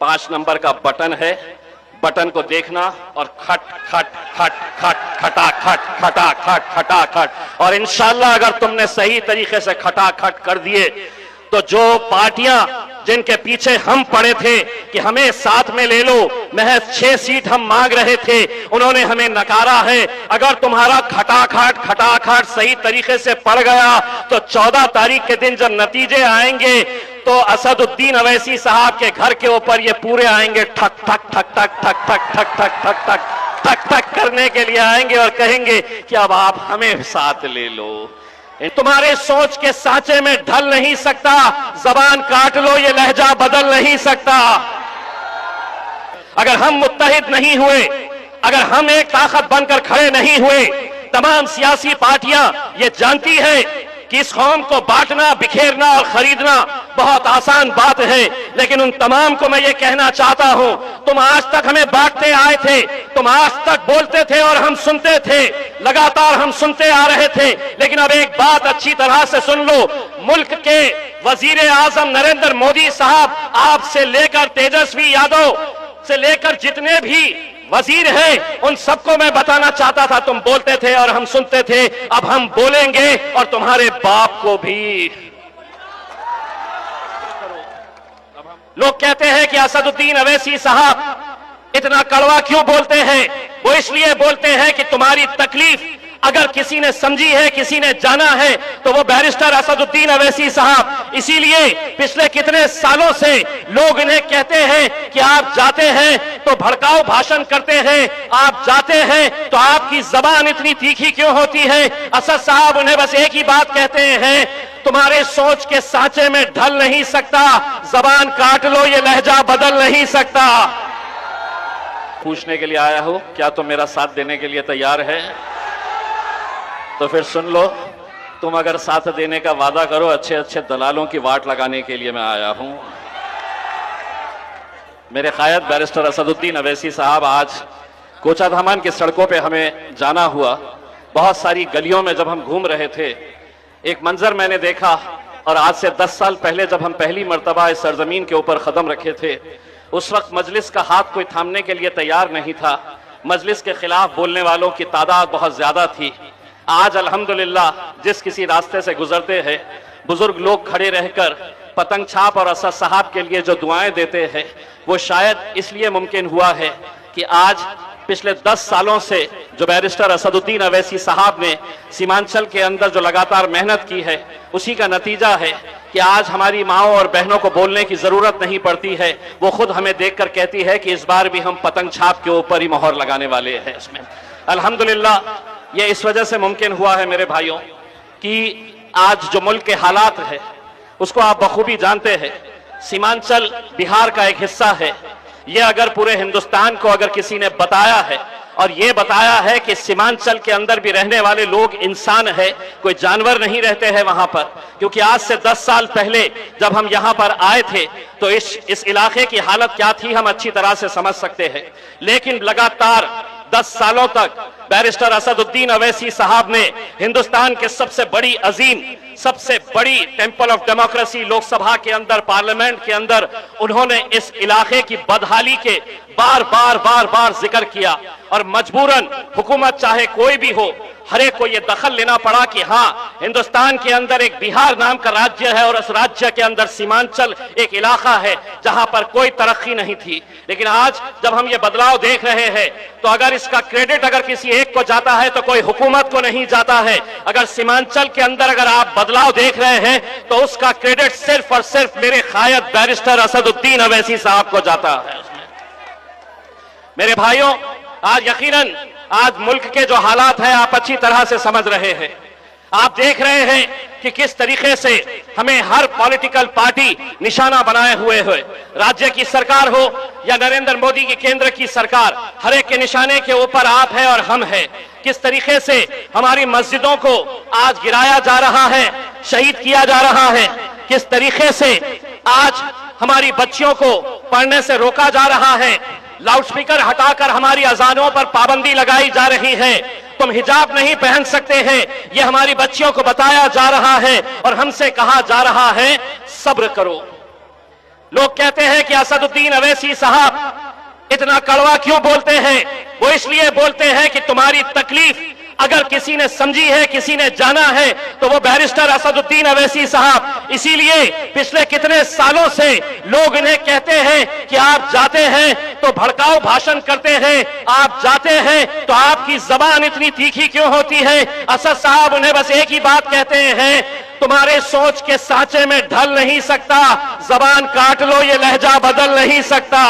5 number का button है, button को देखना और खट खट खट खट खटा खट खटा खट खटा खट, और इंशाल्लाह अगर तुमने सही तरीके से खटा खट कर दिए तो जो पार्टियां जिनके पीछे हम पड़े थे कि हमें साथ में ले लो, महज 6 सीट हम मांग रहे थे, उन्होंने हमें नकारा है। अगर तुम्हारा खटाखट सही तरीके से पड़ गया तो 14 तारीख के दिन जब नतीजे आएंगे तो असदुद्दीन अवैसी साहब के घर के ऊपर ये पूरे आएंगे, ठक ठक ठक ठक ठक ठक ठक ठक ठक ठक ठक ठक करने के लिए आएंगे और कहेंगे कि अब आप हमें साथ ले लो। तुम्हारे सोच के सांचे में ढल नहीं सकता, जबान काट लो, ये लहजा बदल नहीं सकता। अगर हम मुत्तहिद नहीं हुए, अगर हम एक ताकत बनकर खड़े नहीं हुए, तमाम सियासी पार्टियां ये जानती है कि इस कौम को बांटना, बिखेरना और खरीदना बहुत आसान बात है, लेकिन उन तमाम को मैं ये कहना चाहता हूं, तुम आज तक हमें बांटते आए थे, तुम आज तक बोलते थे और हम सुनते थे, लगातार हम सुनते आ रहे थे, लेकिन अब एक बात अच्छी तरह से सुन लो, मुल्क के वजीर आजम नरेंद्र मोदी साहब, आपसे लेकर तेजस्वी यादव से लेकर जितने भी वजीर है, उन सबको मैं बताना चाहता था, तुम बोलते थे और हम सुनते थे, अब हम बोलेंगे और तुम्हारे बाप को भी। लोग कहते हैं कि असदुद्दीन अवैसी साहब इतना कड़वा क्यों बोलते हैं? वो इसलिए बोलते हैं कि तुम्हारी तकलीफ अगर किसी ने समझी है, किसी ने जाना है, तो वो बैरिस्टर असदुद्दीन अवैसी साहब। इसीलिए पिछले कितने सालों से लोग इन्हें कहते हैं कि आप जाते हैं तो भड़काऊ भाषण करते हैं, आप जाते हैं तो आपकी जबान इतनी तीखी क्यों होती है? असद साहब उन्हें बस एक ही बात कहते हैं, तुम्हारे सोच के सांचे में ढल नहीं सकता, जबान काट लो, ये लहजा बदल नहीं सकता। पूछने के लिए आया हो, क्या तुम मेरा साथ देने के लिए तैयार है? तो फिर सुन लो, तुम अगर साथ देने का वादा करो, अच्छे अच्छे दलालों की वाट लगाने के लिए मैं आया हूं। मेरे कायद बैरिस्टर असदुद्दीन अवैसी साहब, आज कोचाधामान की सड़कों पे हमें जाना हुआ, बहुत सारी गलियों में जब हम घूम रहे थे, एक मंजर मैंने देखा, और आज से 10 साल पहले जब हम पहली मर्तबा इस सरजमीन के ऊपर कदम रखे थे, उस वक्त मजलिस का हाथ कोई थामने के लिए तैयार नहीं था, मजलिस के खिलाफ बोलने वालों की तादाद बहुत ज्यादा थी। आज अल्हम्दुलिल्लाह जिस किसी रास्ते से गुजरते हैं, बुजुर्ग लोग खड़े रहकर पतंग छाप और असद साहब के लिए जो दुआएं देते हैं, वो शायद इसलिए मुमकिन हुआ है कि आज पिछले 10 सालों से जो बैरिस्टर असदुद्दीन अवैसी साहब ने सीमांचल के अंदर जो लगातार मेहनत की है, उसी का नतीजा है कि आज हमारी माओं और बहनों को बोलने की जरूरत नहीं पड़ती है। वो खुद हमें देखकर कहती है कि इस बार भी हम पतंग छाप के ऊपर ही मोहर लगाने वाले हैं। इसमें अल्हम्दुलिल्लाह ये इस वजह से मुमकिन हुआ है मेरे भाइयों कि आज जो मुल्क के हालात है उसको आप बखूबी जानते हैं। सीमांचल बिहार का एक हिस्सा है। ये अगर पूरे हिंदुस्तान को अगर किसी ने बताया है और ये बताया है कि सीमांचल के अंदर भी रहने वाले लोग इंसान है, कोई जानवर नहीं रहते हैं वहां पर, क्योंकि आज से 10 साल पहले जब हम यहां पर आए थे तो इस इलाके की हालत क्या थी हम अच्छी तरह से समझ सकते हैं। लेकिन लगातार 10 सालों तक बैरिस्टर असदुद्दीन अवैसी साहब ने हिंदुस्तान के सबसे बड़ी अजीम, सबसे बड़ी टेंपल ऑफ डेमोक्रेसी लोकसभा के अंदर, पार्लियामेंट के अंदर, उन्होंने इस इलाके की बदहाली के बार बार जिक्र किया और मजबूरन हुकूमत चाहे कोई भी हो, हर एक को यह दखल लेना पड़ा कि हाँ, हिंदुस्तान के अंदर एक बिहार नाम का राज्य है और उस राज्य के अंदर सीमांचल एक इलाका है जहां पर कोई तरक्की नहीं थी। लेकिन आज जब हम ये बदलाव देख रहे हैं तो अगर इसका क्रेडिट अगर किसी एक को जाता है तो कोई हुकूमत को नहीं जाता है। अगर सीमांचल के अंदर अगर आप बदलाव देख रहे हैं तो उसका क्रेडिट सिर्फ और सिर्फ मेरे कायद बैरिस्टर असदुद्दीन अवैसी साहब को जाता है। मेरे भाइयों, आज यकीनन आज मुल्क के जो हालात हैं आप अच्छी तरह से समझ रहे हैं। आप देख रहे हैं कि किस तरीके से हमें हर पॉलिटिकल पार्टी निशाना बनाए हुए है। राज्य की सरकार हो या नरेंद्र मोदी की केंद्र की सरकार, हर एक के निशाने के ऊपर आप है और हम है। किस तरीके से हमारी मस्जिदों को आज गिराया जा रहा है, शहीद किया जा रहा है। किस तरीके से आज हमारी बच्चियों को पढ़ने से रोका जा रहा है। लाउडस्पीकर हटाकर हमारी अजानों पर पाबंदी लगाई जा रही है। तुम हिजाब नहीं पहन सकते हैं, ये हमारी बच्चियों को बताया जा रहा है और हमसे कहा जा रहा है सब्र करो। लोग कहते हैं कि असदुद्दीन अवैसी साहब इतना कड़वा क्यों बोलते हैं? वो इसलिए बोलते हैं कि तुम्हारी तकलीफ अगर किसी ने समझी है, किसी ने जाना है, तो वो बैरिस्टर असदुद्दीन अवैसी साहब। इसीलिए पिछले कितने सालों से लोग इन्हें कहते हैं कि आप जाते हैं तो भड़काऊ भाषण करते हैं, आप जाते हैं तो आपकी जबान इतनी तीखी क्यों होती है? असद साहब उन्हें बस एक ही बात कहते हैं, तुम्हारे सोच के सांचे में ढल नहीं सकता, जबान काट लो, ये लहजा बदल नहीं सकता।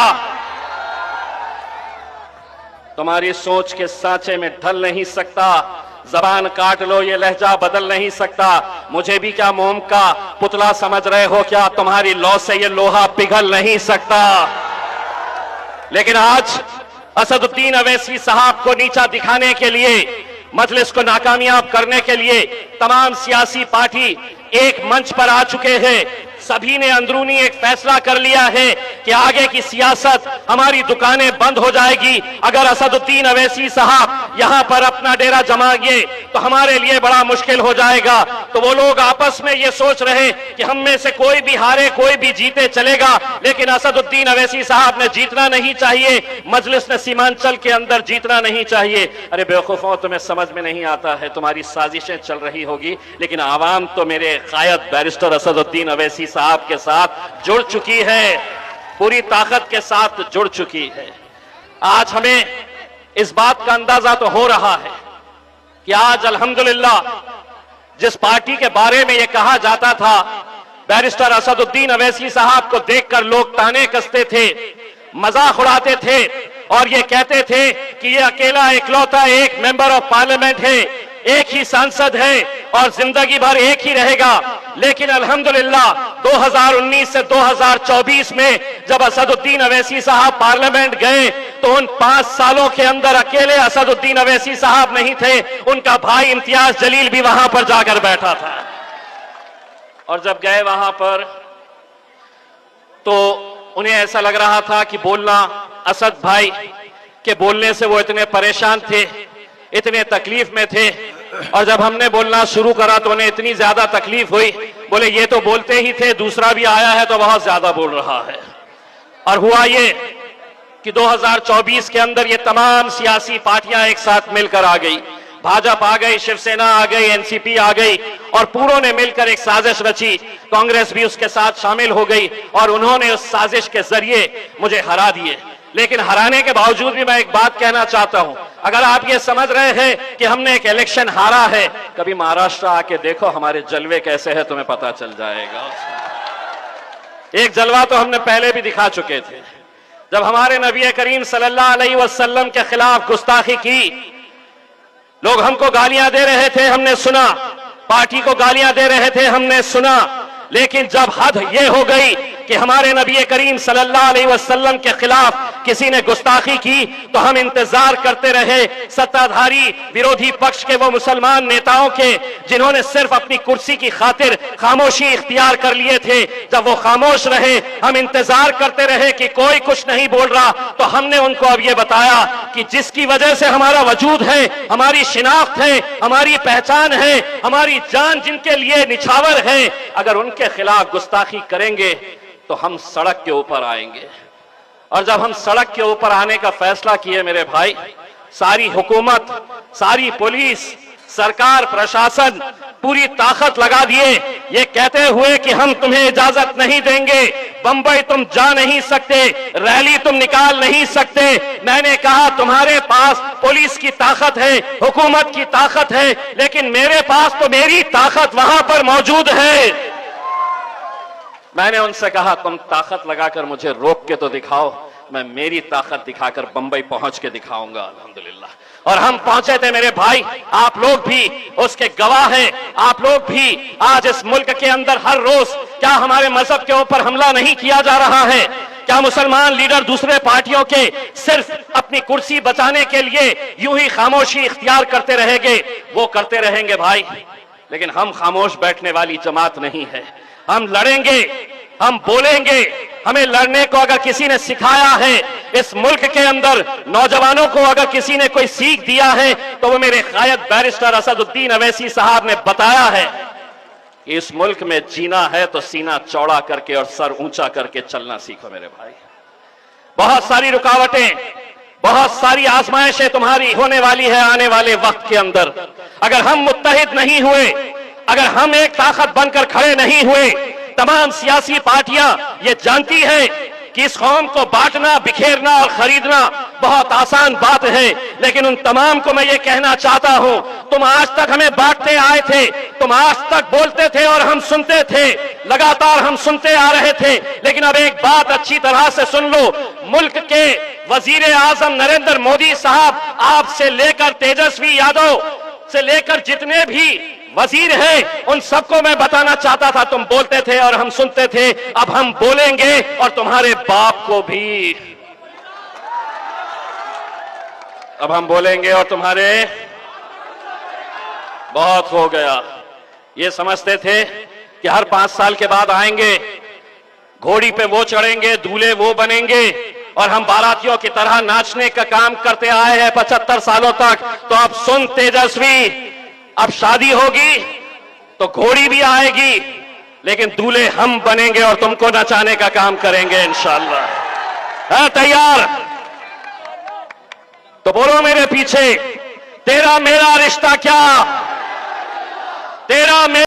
तुम्हारी सोच के सांचे में ढल नहीं सकता, जबान काट लो, ये लहजा बदल नहीं सकता। मुझे भी क्या मोम का पुतला समझ रहे हो क्या? तुम्हारी लौ से ये लोहा पिघल नहीं सकता। लेकिन आज असदुद्दीन अवैसी साहब को नीचा दिखाने के लिए, मजलिस को नाकामयाब करने के लिए तमाम सियासी पार्टी एक मंच पर आ चुके हैं। सभी ने अंदरूनी एक फैसला कर लिया है कि आगे की सियासत, हमारी दुकानें बंद हो जाएगी। अगर असदुद्दीन अवैसी साहब यहां पर अपना डेरा जमाएंगे तो हमारे लिए बड़ा मुश्किल हो जाएगा। तो वो लोग आपस में ये सोच रहे कि हम में से कोई भी हारे, कोई भी जीते चलेगा, लेकिन असदुद्दीन अवैसी साहब ने जीतना नहीं चाहिए, मजलिस ने सीमांचल के अंदर जीतना नहीं चाहिए। अरे बेवकूफों, तुम्हें समझ में नहीं आता है, तुम्हारी साजिशें चल रही होगी, लेकिन आवाम तो मेरे कायद बैरिस्टर असदुद्दीन अवैसी साहब के साथ जुड़ चुकी है, पूरी ताकत के साथ जुड़ चुकी है। आज हमें इस बात का अंदाजा तो हो रहा है कि आज अल्हम्दुलिल्लाह जिस पार्टी के बारे में यह कहा जाता था, बैरिस्टर असदुद्दीन अवैसी साहब को देखकर लोग ताने कसते थे, मजाक उड़ाते थे और ये कहते थे कि ये अकेला इकलौता एक मेंबर ऑफ पार्लियामेंट है, एक ही सांसद है और जिंदगी भर एक ही रहेगा। लेकिन अल्हम्दुलिल्लाह 2019 से 2024 में जब असदुद्दीन अवैसी साहब पार्लियामेंट गए तो उन 5 सालों के अंदर अकेले असदुद्दीन अवैसी साहब नहीं थे, उनका भाई इम्तियाज जलील भी वहां पर जाकर बैठा था। और जब गए वहां पर तो उन्हें ऐसा लग रहा था कि बोलना, असद भाई के बोलने से वो इतने परेशान थे, इतने तकलीफ में थे। और जब हमने बोलना शुरू करा तो उन्हें इतनी ज्यादा तकलीफ हुई, बोले ये तो बोलते ही थे, दूसरा भी आया है तो बहुत ज्यादा बोल रहा है। और हुआ ये कि 2024 के अंदर ये तमाम सियासी पार्टियां एक साथ मिलकर आ गई, भाजपा आ गई, शिवसेना आ गई, एनसीपी आ गई और पूरों ने मिलकर एक साजिश रची। कांग्रेस भी उसके साथ शामिल हो गई और उन्होंने उस साजिश के जरिए मुझे हरा दिए। लेकिन हराने के बावजूद भी मैं एक बात कहना चाहता हूं, अगर आप ये समझ रहे हैं कि हमने एक इलेक्शन हारा है, कभी महाराष्ट्र आके देखो हमारे जलवे कैसे हैं, तुम्हें पता चल जाएगा। एक जलवा तो हमने पहले भी दिखा चुके थे, जब हमारे नबी करीम सल्लल्लाहु अलैहि वसल्लम के खिलाफ गुस्ताखी की, लोग हमको गालियां दे रहे थे, हमने सुना, पार्टी को गालियां दे रहे थे, हमने सुना। लेकिन जब हद ये हो गई कि हमारे नबी करीम सल्लल्लाहु अलैहि वसल्लम के खिलाफ किसी ने गुस्ताखी की तो हम इंतजार करते रहे सत्ताधारी विरोधी पक्ष के वो मुसलमान नेताओं के, जिन्होंने सिर्फ अपनी कुर्सी की खातिर खामोशी इख्तियार कर लिए थे। जब वो खामोश रहे, हम इंतजार करते रहे कि कोई कुछ नहीं बोल रहा, तो हमने उनको अब ये बताया कि जिसकी वजह से हमारा वजूद है, हमारी शिनाख्त है, हमारी पहचान है, हमारी जान जिनके लिए निछावर है, अगर उनके खिलाफ गुस्ताखी करेंगे तो हम सड़क के ऊपर आएंगे। और जब हम सड़क के ऊपर आने का फैसला किए मेरे भाई, सारी हुकूमत, सारी पुलिस, सरकार, प्रशासन पूरी ताकत लगा दिए, ये कहते हुए कि हम तुम्हें इजाजत नहीं देंगे, बंबई तुम जा नहीं सकते, रैली तुम निकाल नहीं सकते। मैंने कहा तुम्हारे पास पुलिस की ताकत है, हुकूमत की ताकत है, लेकिन मेरे पास तो मेरी ताकत वहां पर मौजूद है। मैंने उनसे कहा तुम ताकत लगाकर मुझे रोक के तो दिखाओ, मैं मेरी ताकत दिखाकर बंबई पहुंच के दिखाऊंगा अल्हम्दुलिल्लाह। और हम पहुंचे थे मेरे भाई, आप लोग भी उसके गवाह हैं। आप लोग भी आज इस मुल्क के अंदर हर रोज क्या हमारे मजहब के ऊपर हमला नहीं किया जा रहा है? क्या मुसलमान लीडर दूसरे पार्टियों के सिर्फ अपनी कुर्सी बचाने के लिए यूं ही खामोशी इख्तियार करते रहेंगे? वो करते रहेंगे भाई, लेकिन हम खामोश बैठने वाली जमात नहीं है। हम लड़ेंगे, हम बोलेंगे। हमें लड़ने को अगर किसी ने सिखाया है इस मुल्क के अंदर, नौजवानों को अगर किसी ने कोई सीख दिया है, तो वो मेरे कायद बैरिस्टर असदुद्दीन अवैसी साहब ने बताया है कि इस मुल्क में जीना है तो सीना चौड़ा करके और सर ऊंचा करके चलना सीखो मेरे भाई। बहुत सारी रुकावटें, बहुत सारी आजमाइशें तुम्हारी होने वाली है आने वाले वक्त के अंदर। अगर हम मुत्तहिद नहीं हुए, अगर हम एक ताकत बनकर खड़े नहीं हुए, तमाम सियासी पार्टियां ये जानती है कि इस कौम को बांटना, बिखेरना और खरीदना बहुत आसान बात है, लेकिन उन तमाम को मैं ये कहना चाहता हूं, तुम आज तक हमें बांटते आए थे, तुम आज तक बोलते थे और हम सुनते थे, लगातार हम सुनते आ रहे थे, लेकिन अब एक बात अच्छी तरह से सुन लो, मुल्क के वजीर आजम नरेंद्र मोदी साहब, आपसे लेकर तेजस्वी यादव से लेकर जितने भी वजीर हैं, उन सबको मैं बताना चाहता था, तुम बोलते थे और हम सुनते थे, अब हम बोलेंगे और तुम्हारे बाप को भी, अब हम बोलेंगे और तुम्हारे, बहुत हो गया। ये समझते थे कि हर 5 साल के बाद आएंगे, घोड़ी पे वो चढ़ेंगे, दूल्हे वो बनेंगे और हम बारातियों की तरह नाचने का काम करते आए हैं 75 सालों तक। तो अब सुन तेजस्वी, अब शादी होगी तो घोड़ी भी आएगी, लेकिन दूल्हे हम बनेंगे और तुमको नचाने का काम करेंगे इंशाअल्लाह। है तैयार? तो बोलो मेरे पीछे, तेरा मेरा रिश्ता क्या, तेरा मेरा